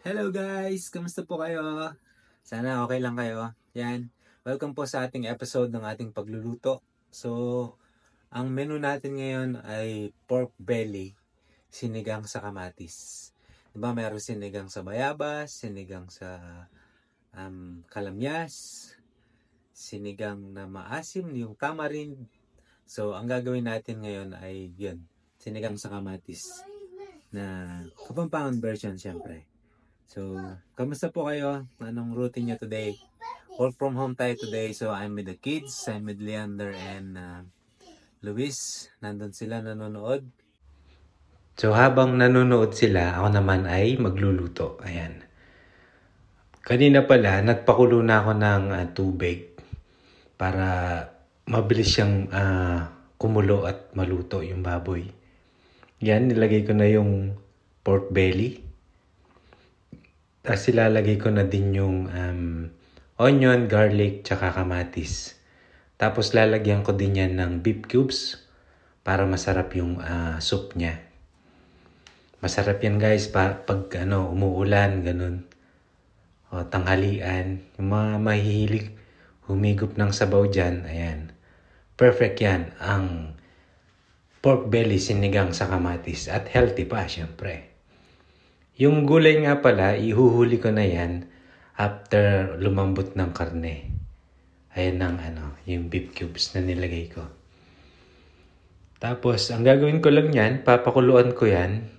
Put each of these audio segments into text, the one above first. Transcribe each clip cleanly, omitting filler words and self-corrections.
Hello guys! Kamusta po kayo? Sana okay lang kayo. Yan. Welcome po sa ating episode ng ating pagluluto. So, ang menu natin ngayon ay pork belly, sinigang sa kamatis. Diba meron sinigang sa bayabas, sinigang sa kalamyas, sinigang na maasim, yung tamarind. So, ang gagawin natin ngayon ay yun, sinigang sa kamatis na Kapampangan version syempre. So, kamusta po kayo? Anong routine nyo today? Work from home tayo today. So, I'm with the kids. I'm with Leander and Luis. Nandun sila nanonood. So, habang nanonood sila, ako naman ay magluluto. Ayan. Kanina pala, nagpakulo na ako ng tubig para mabilis siyang kumulo at maluto yung baboy. Yan, nilagay ko na yung pork belly. Tapos ilalagay ko na din yung onion, garlic, tsaka kamatis. Tapos lalagyan ko din yan ng beef cubes para masarap yung soup niya. Masarap yan guys pag umuulan, ganun. O tanghalian. Yung mga mahihilig humigop ng sabaw dyan, ayan. Perfect yan ang pork belly sinigang sa kamatis. At healthy pa, syempre. Yung gulay nga pala, ihuhuli ko na yan after lumambot ng karne. Ayan ang yung beef cubes na nilagay ko. Tapos, ang gagawin ko lang yan, papakuluan ko yan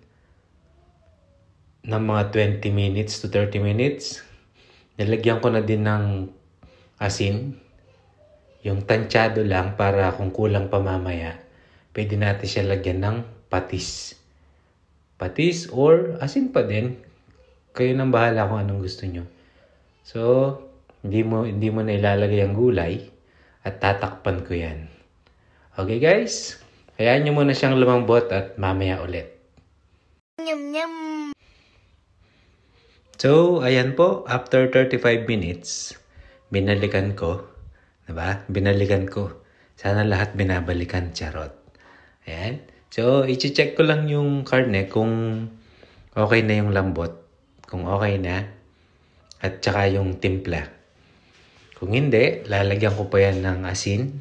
ng mga 20 minutes to 30 minutes. Nilagyan ko na din ng asin. Yung tansyado lang para kung kulang pa mamaya, pwede natin siya lagyan ng patis. Patis or asin pa din. Kayo nang bahala kung anong gusto nyo. So, hindi mo na ilalagay ang gulay at tatakpan ko yan. Okay guys? Hayaan nyo muna siyang lumambot at mamaya ulit. Yum, yum. So, ayan po. After 35 minutes, binalikan ko. Diba? Binalikan ko. Sana lahat binabalikan. Charot. Ayan. So, i-check ko lang yung karne kung okay na yung lambot. Kung okay na. At saka yung timpla. Kung hindi, lalagyan ko pa yan ng asin.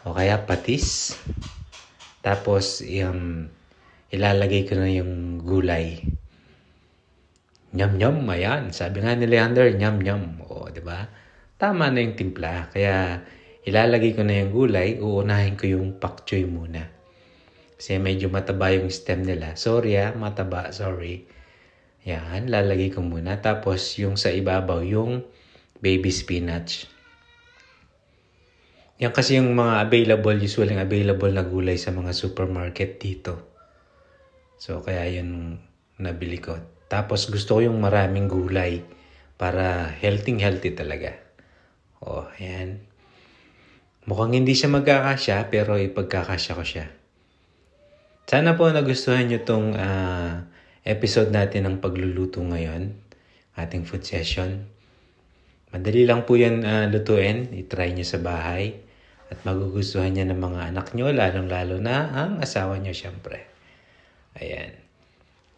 O kaya patis. Tapos, ilalagay ko na yung gulay. Nyam-nyam, ayan. Sabi nga ni Leander, nyam-nyam. O, diba? Tama na yung timpla. Kaya, ilalagay ko na yung gulay. Uunahin ko yung pak choy muna. Kasi medyo mataba yung stem nila. Sorry mataba, sorry. Yan, lalagay ko muna. Tapos yung sa ibabaw, yung baby spinach. Yan kasi yung mga usually available na gulay sa mga supermarket dito. So kaya yun nabili ko. Tapos gusto ko yung maraming gulay para healthy talaga. Oh, yan. Mukhang hindi siya magkakasya pero ipagkakasya ko siya. Sana po nagustuhan nyo tong episode natin ng pagluluto ngayon. Ating food session. Madali lang po yan lutuin. I-try nyo sa bahay. At magugustuhan niya ng mga anak nyo. Lalong-lalo na ang asawa nyo syempre. Ayan.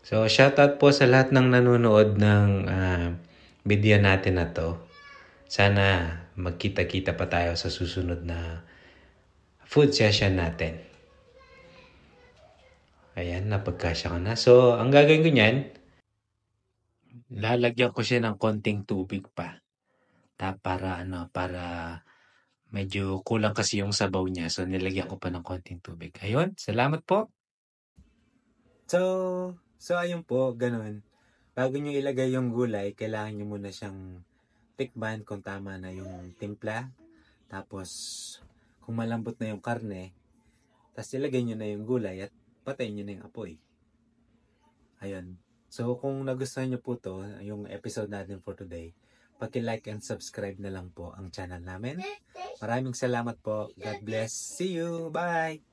So, shoutout po sa lahat ng nanonood ng video natin na to. Sana magkita-kita pa tayo sa susunod na food session natin. Ayan, napagkasya ka na. So, ang gagawin ko niyan, lalagyan ko siya ng konting tubig pa. Para medyo kulang kasi yung sabaw niya. So, nilagyan ko pa ng konting tubig. Ayun, salamat po. So ayun po, ganun. Bago nyo ilagay yung gulay, kailangan nyo muna siyang tikman kung tama na yung timpla. Tapos, kung malambot na yung karne, tapos ilagay nyo na yung gulay at patayin nyo na yung apoy. Ayun. So, kung nagustuhan nyo po to, yung episode natin for today, paki-like and subscribe na lang po ang channel namin. Maraming salamat po. God bless. See you. Bye!